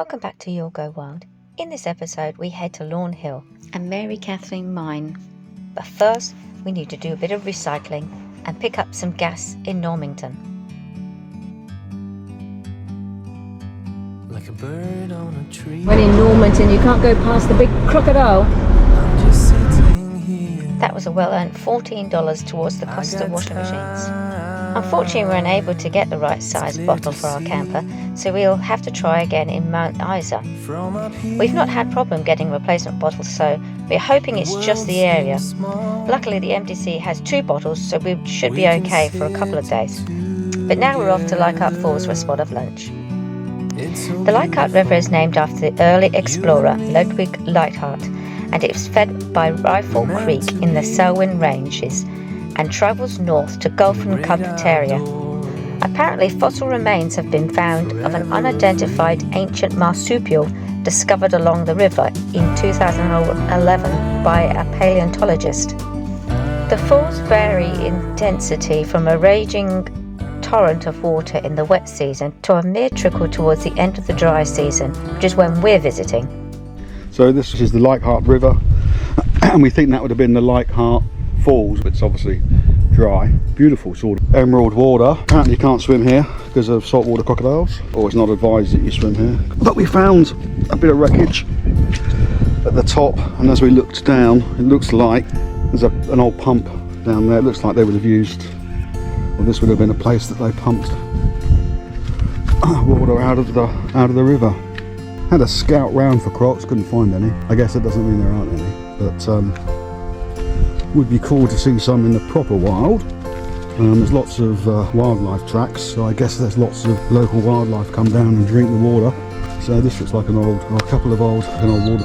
welcome back to You'll Go Wild. In this episode we head to Lawn Hill and Mary Kathleen mine. But first we need to do a bit of recycling and pick up some gas in Normington. Like a bird on a tree. When in Normington you can't go past the big crocodile. I'm just sitting here. That was a well-earned $14 towards the cost of washing machines. Unfortunately, we're unable to get the right size bottle for our camper, so we'll have to try again in Mount Isa. We've not had problem getting replacement bottles, so we're hoping it's just the area. Luckily, the MDC has 2 bottles, so we should be okay for a couple of days. But now we're off to Leichhardt Falls for a spot of lunch. The Leichhardt River is named after the early explorer Ludwig Leichhardt, and it was fed by Rifle Creek in the Selwyn Ranges and travels north to Gulf and Carpentaria. Apparently, fossil remains have been found of an unidentified ancient marsupial discovered along the river in 2011 by a paleontologist. The falls vary in density from a raging torrent of water in the wet season to a mere trickle towards the end of the dry season, which is when we're visiting. So this is the Leichhardt River, and we think that would have been the Leichhardt Falls, but it's obviously dry. Beautiful sort of emerald water. Apparently you can't swim here because of saltwater crocodiles, or it's not advised that you swim here. But we found a bit of wreckage at the top, and as we looked down, it looks like there's an old pump down there. It looks like they would have used, or this would have been a place that they pumped water out of the river. Had a scout round for crocs, couldn't find any. I guess it doesn't mean there aren't any, but would be cool to see some in the proper wild. There's lots of wildlife tracks, so I guess there's lots of local wildlife come down and drink the water. So this looks like an water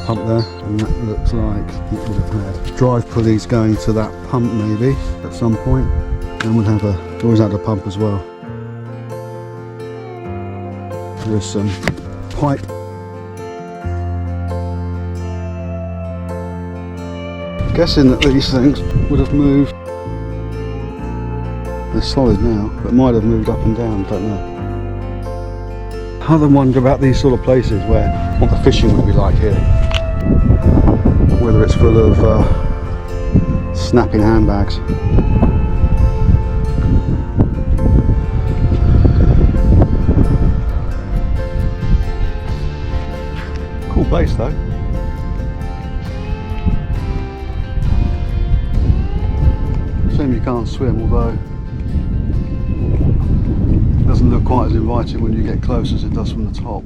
pump there, and that looks like it would have had drive pulleys going to that pump maybe at some point, and would have always had a pump as well. There's some pipe. Guessing that these things would have moved. They're solid now, but might have moved up and down, don't know. I often wonder about these sort of places what the fishing would be like here. Whether it's full of snapping handbags. Cool place though. Shame you can't swim, although it doesn't look quite as inviting when you get close as it does from the top.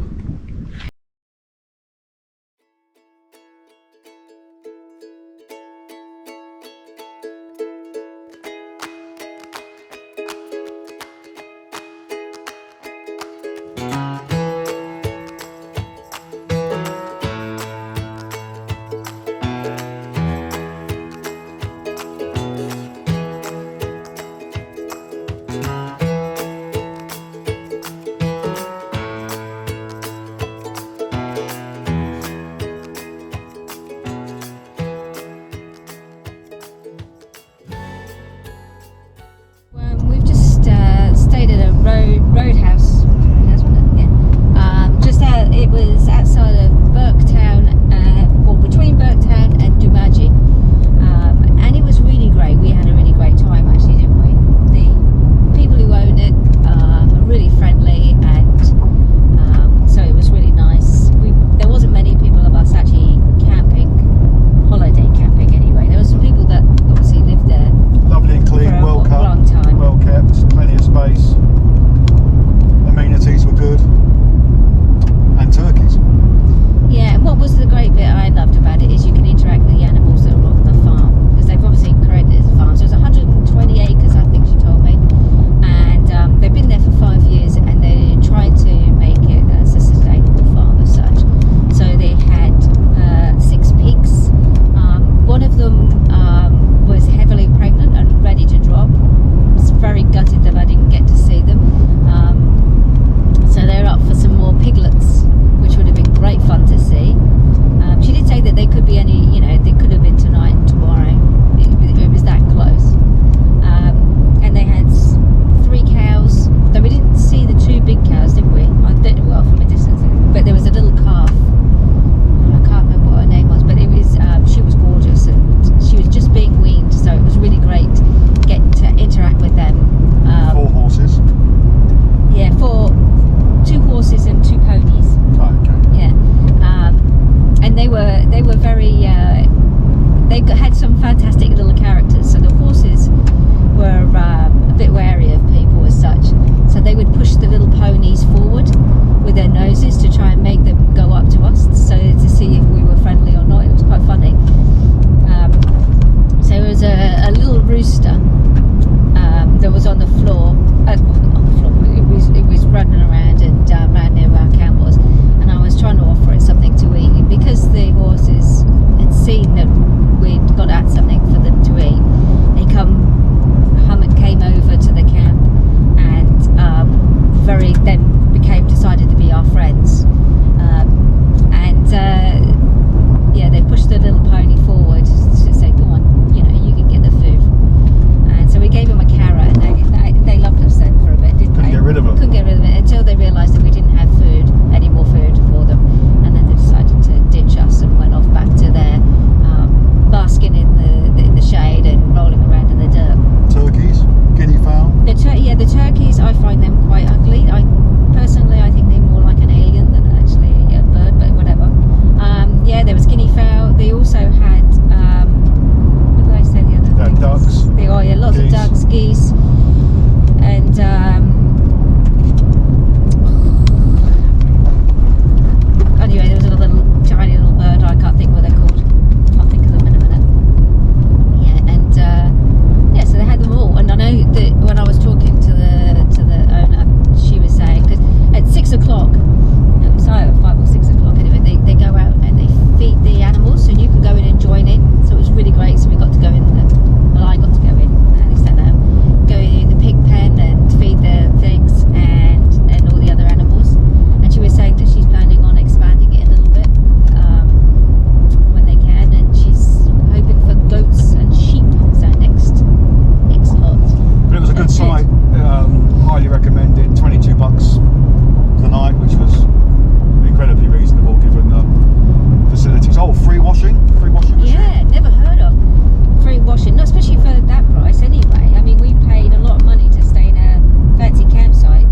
rooster that was on the floor. On the floor. It was running around and around near where our camp was, and I was trying to offer it something to eat. And because the horses had seen that we'd got out something for them to eat, they came over to the camp and then decided to be our friends. They pushed the little pony forward to say, "Go on, you can get the food." And so we gave them a carrot, and they loved us then for a bit, didn't they? Couldn't get rid of it. Couldn't get rid of it until they realised that we didn't have any more food for them, and then they decided to ditch us and went off back to their basking in the shade and rolling around in the dirt. Turkeys, guinea fowl. The turkeys, I find them quite ugly. Personally, I think they're more like an alien than actually a bird, but whatever. There was guinea fowl. They also had, what did I say the other thing? Ducks. Lots Geese. of ducks, geese, and anyway, there was a tiny little bird. I can't think what they're called. I'll think of them in a minute. So they had them all. And I know that when I was talking to the owner, she was saying, because at 6 o'clock, so 5 or 6 o'clock anyway, they go out and they feed the animals, and you can go in and join in. So it was really great. So we got to go in. I got to go in. At least I know. Go in the pig pen and feed the pigs and all the other animals. And she was saying that she's planning on expanding it a little bit when they can, and she's hoping for goats and sheep. So next lot. But it was a good site. Highly recommended. $22 the night, which was incredibly reasonable given the facilities. Oh, free washing machine. Yeah, never heard of free washing. Not especially for that price anyway. I mean, we paid a lot of money to stay in a fancy campsite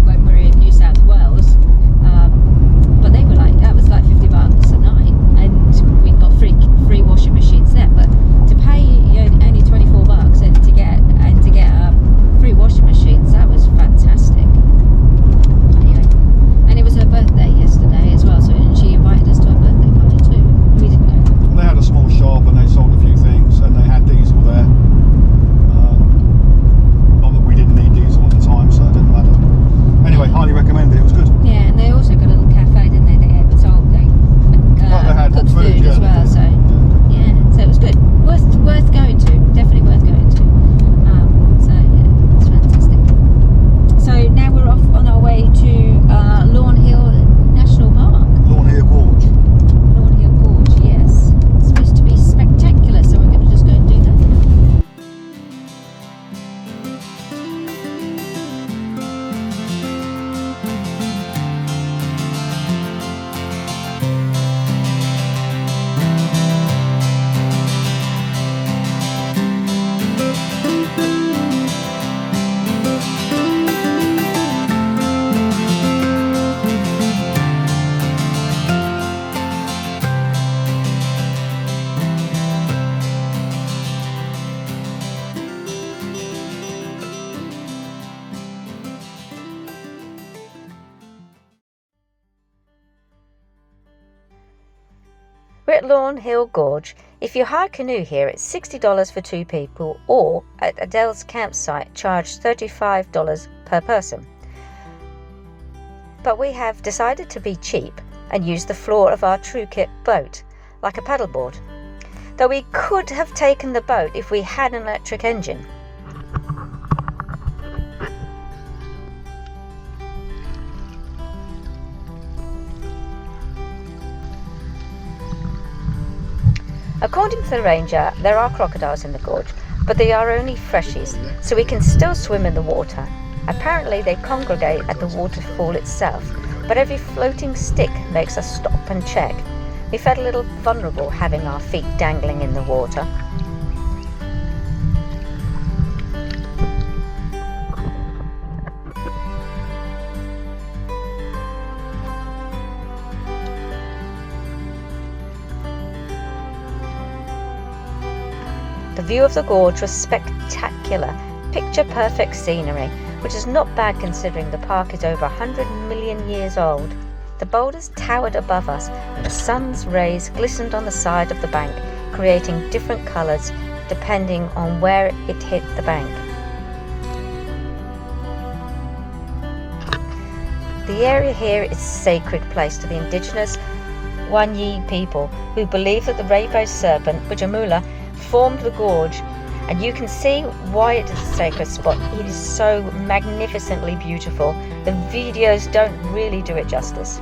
when we were in New South Wales. But they were that was like $50 a night, and we got free washing machines there. But to pay only $24 and to get free washing machines, that was fantastic. Anyway, and it was her birthday yesterday as well, so she invited us to her birthday party too. We didn't go. They had a small shop and they sold a few things, and they had diesel there. Not that we didn't need diesel at the time, so it didn't matter. Anyway, highly recommended. It was good. Yeah, and they also got a little cafe, didn't they? They had They had cooked food yeah, as they well. did. So so it was good. Worth going to. Definitely worth going to. It's fantastic. So now we're off on our way to Lawn Hill National Park. Lawn Hill Gorge. Lawn Hill Gorge, yes. It's supposed to be spectacular, so we're going to just go and do that. We're at Lawn Hill Gorge. If you hire a canoe here, it's $60 for 2 people, or at Adele's campsite, charge $35 per person. But we have decided to be cheap and use the floor of our Truekit boat, like a paddleboard. Though we could have taken the boat if we had an electric engine. According to the ranger, there are crocodiles in the gorge, but they are only freshies, so we can still swim in the water. Apparently they congregate at the waterfall itself, but every floating stick makes us stop and check. We felt a little vulnerable having our feet dangling in the water. The view of the gorge was spectacular, picture-perfect scenery, which is not bad considering the park is over 100 million years old. The boulders towered above us, and the sun's rays glistened on the side of the bank, creating different colours depending on where it hit the bank. The area here is a sacred place to the indigenous Wanyi people who believe that the rainbow serpent, Bujamula, formed the gorge, and you can see why it is a sacred spot. It is so magnificently beautiful. The videos don't really do it justice.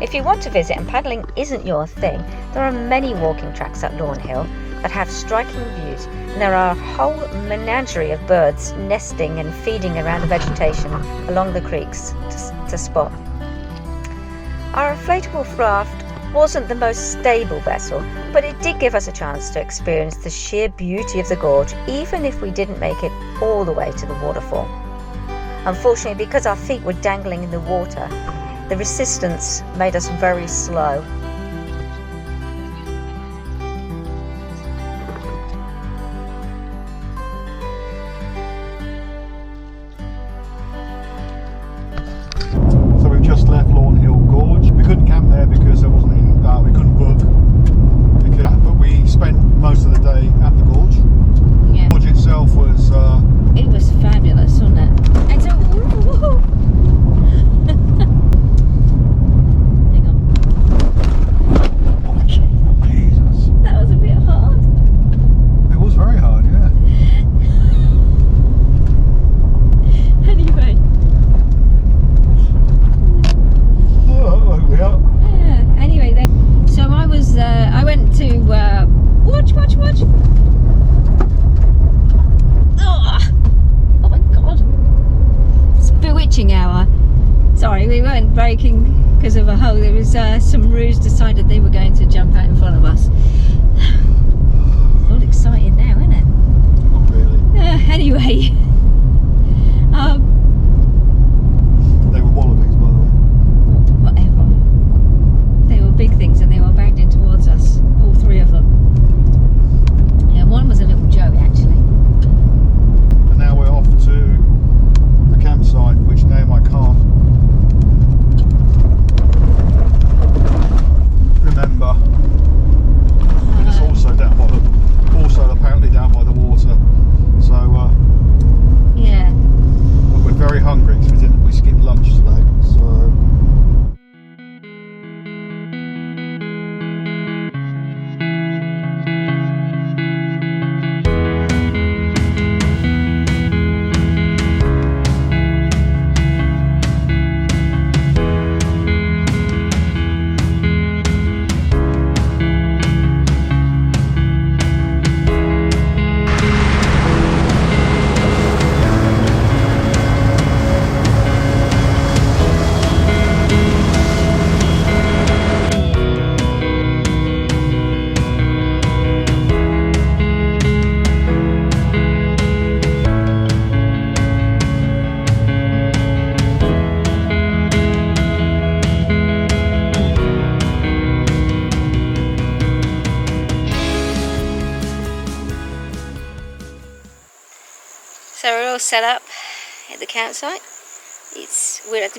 If you want to visit and paddling isn't your thing, there are many walking tracks at Lawn Hill that have striking views, and there are a whole menagerie of birds nesting and feeding around the vegetation along the creeks to spot. Our inflatable raft wasn't the most stable vessel, but it did give us a chance to experience the sheer beauty of the gorge, even if we didn't make it all the way to the waterfall. Unfortunately, because our feet were dangling in the water, the resistance made us very slow. So we've just left Lawn Hill Gorge. We couldn't camp there because there wasn't any, we couldn't book. But we spent most of the day at the gorge. Yeah. The gorge itself was It was fabulous, wasn't it? And so, hang on. Jesus. That was a bit hard. It was very hard, yeah. Anyway. Oh, we are. Yeah. Anyway, then. So I went to watch. Oh my god. It's bewitching hour. Sorry, we weren't braking because of a hole. There was some roos decided they were going to jump out in front of us. It's all exciting now, isn't it? Not really. Anyway. They were wallabies, by the way. Whatever. They were big things and they were banged in towards us, all three of them. Yeah, one was a little Joey actually. And now we're off to the campsite, which name I can't remember. But it's also down by apparently down by the water. So Yeah. but we're very hungry because we skipped lunch today. So So we're all set up at the campsite.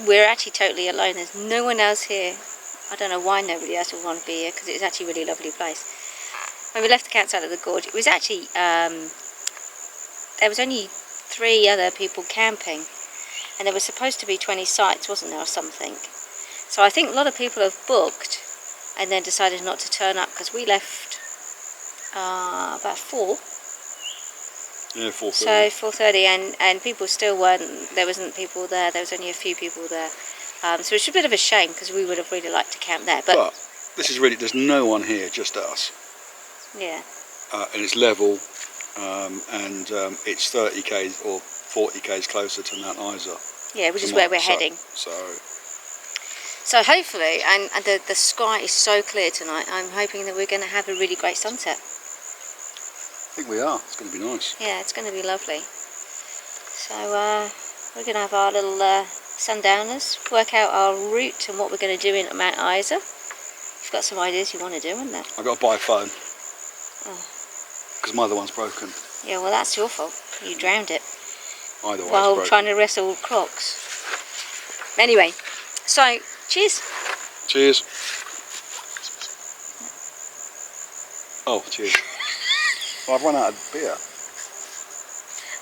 We're actually totally alone. There's no one else here. I don't know why nobody else would want to be here because it's actually a really lovely place. When we left the campsite at the gorge, it was actually there was only 3 other people camping, and there was supposed to be 20 sites, wasn't there, or something. So I think a lot of people have booked and then decided not to turn up because we left about 4. yeah, 4:30. So 4:30, and people still weren't. There wasn't people there. There was only a few people there. So it's a bit of a shame because we would have really liked to camp there. But this is really, there's no one here, just us. yeah, And it's level, and it's 30 k's or 40 k's closer to Mount Isa. yeah, which is where we're heading. So hopefully, and the sky is so clear tonight. I'm hoping that we're going to have a really great sunset. I think we are. It's going to be nice. Yeah, it's going to be lovely. So we're going to have our little sundowners, work out our route and what we're going to do in Mount Isa. You've got some ideas you want to do, haven't you? I've got to buy a phone. Because my other one's broken. Yeah, well, that's your fault. You drowned it Either way, while it's broken. trying to wrestle crocs. Anyway, so cheers. Cheers. Oh, cheers. I've run out of beer.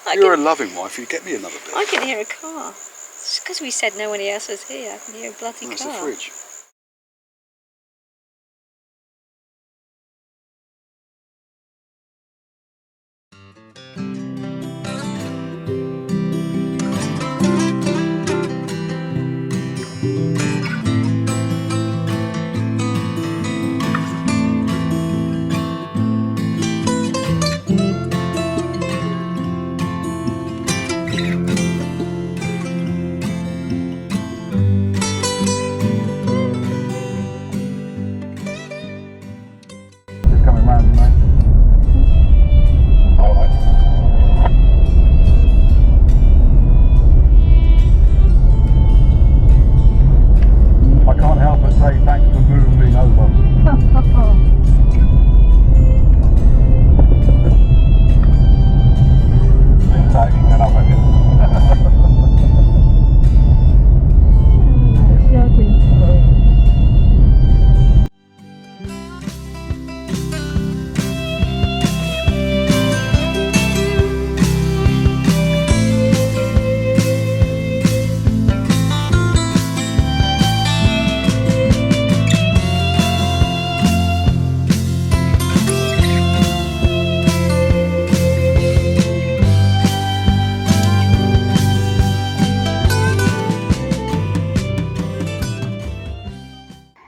I You're can, a loving wife, you get me another beer. I can hear a car. It's because we said nobody else was here. I can hear a bloody That's car. the fridge. Just coming round, mate. Alright. I can't help but say thanks for moving over.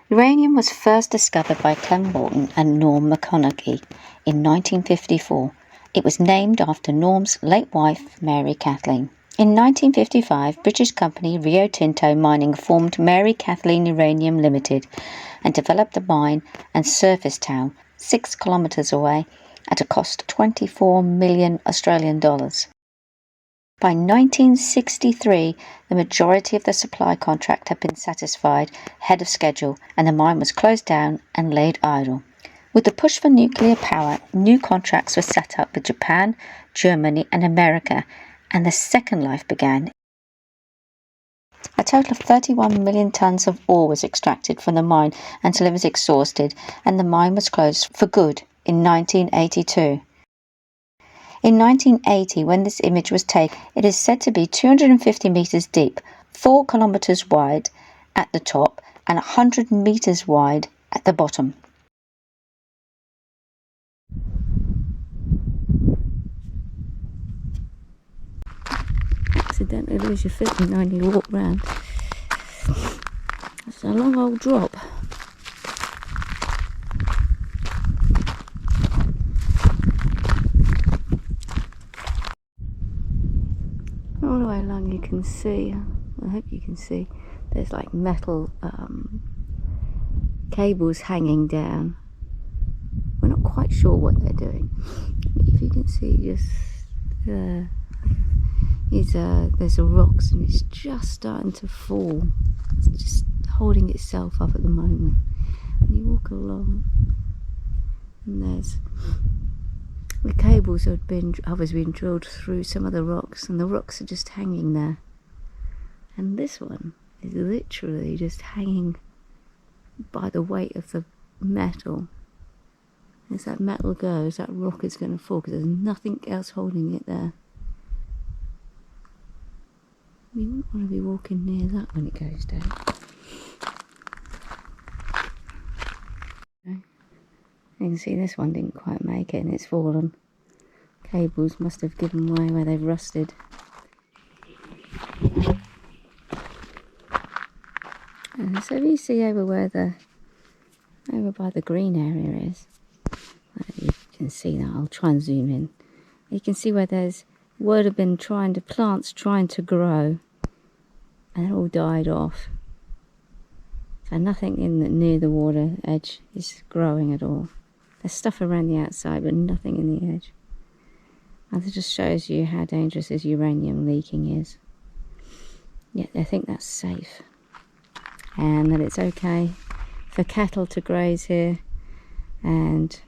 Uranium was first discovered by Clem Morton and Norm McConaughey in 1954. It was named after Norm's late wife, Mary Kathleen. In 1955, British company Rio Tinto Mining formed Mary Kathleen Uranium Limited and developed the mine and surface town 6 kilometres away at a cost of 24 million Australian dollars. By 1963, the majority of the supply contract had been satisfied ahead of schedule and the mine was closed down and laid idle. With the push for nuclear power, new contracts were set up with Japan, Germany and America, and the second life began. A total of 31 million tonnes of ore was extracted from the mine until it was exhausted, and the mine was closed for good in 1982. In 1980, when this image was taken, it is said to be 250 metres deep, 4 kilometres wide at the top and 100 metres wide at the bottom. Accidentally lose your footing when you walk round. It's a long old drop. All the way along you can see, I hope you can see, there's like metal cables hanging down. We're not quite sure what they're doing. If you can see just there's a rocks and it's just starting to fall. It's just holding itself up at the moment. And you walk along and there's the cables have been drilled through some of the rocks and the rocks are just hanging there. And this one is literally just hanging by the weight of the metal. As that metal goes, that rock is going to fall because there's nothing else holding it there. You wouldn't want to be walking near that when it goes down. You can see this one didn't quite make it and it's fallen. Cables must have given way where they've rusted. And so you see over by the green area is, you can see that. I'll try and zoom in. You can see where there's would have been plants trying to grow, and it all died off. So nothing near the water edge is growing at all. There's stuff around the outside, but nothing in the edge. And it just shows you how dangerous this uranium leaking is. Yet I think that's safe, and that it's okay for cattle to graze here, and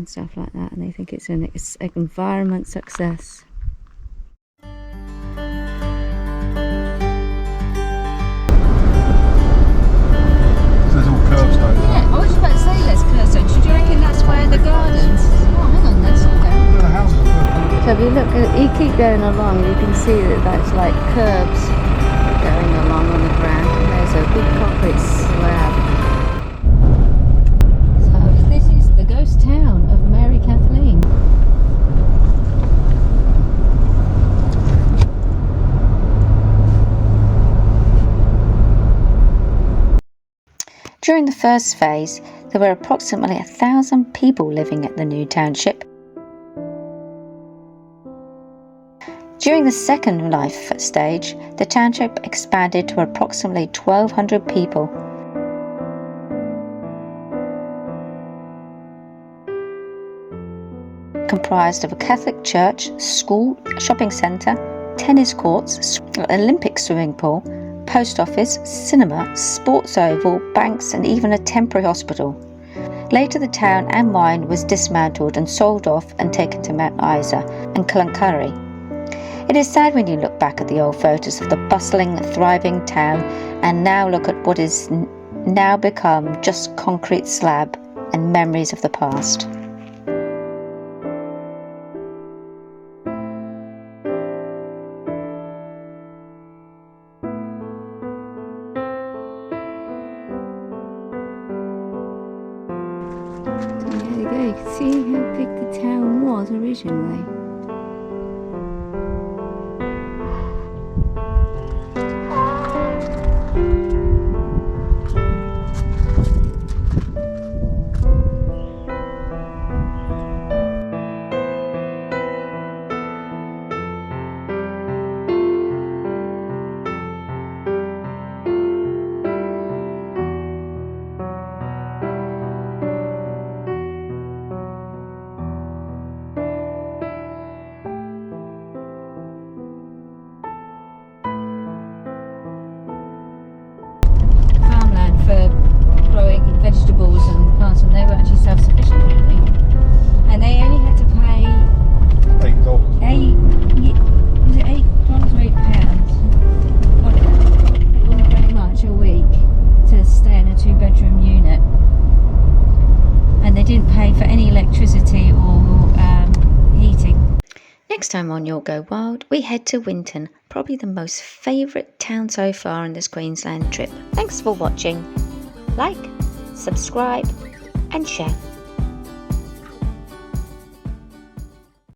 stuff like that. And they think it's an environment success. There's all curbstones. Yeah, I was just about to say there's curbstones. Do you reckon that's where the gardens? you look, you keep going along, you can see that that's like curbs going along on the ground, and there's a big concrete slab. So this is the ghost town of Mary Kathleen. During the first phase, there were approximately 1,000 people living at the new township. During the second life stage, the township expanded to approximately 1,200 people. Comprised of a Catholic church, school, shopping centre, tennis courts, Olympic swimming pool, post office, cinema, sports oval, banks and even a temporary hospital. Later the town and mine was dismantled and sold off and taken to Mount Isa and Cloncurry. It is sad when you look back at the old photos of the bustling, thriving town and now look at what is now become just concrete slab and memories of the past. There you go, you can see how big the town was originally. For growing vegetables and plants, and they were actually self-sufficient really, and they only had to pay $8. was it $8 or £8? Whatever. It wasn't very much a week to stay in a 2-bedroom unit, and they didn't pay for any electricity or heating. Next time on You'll Go Wild, we head to Winton, probably the most favourite town so far on this Queensland trip. Thanks for watching. Like, subscribe and share.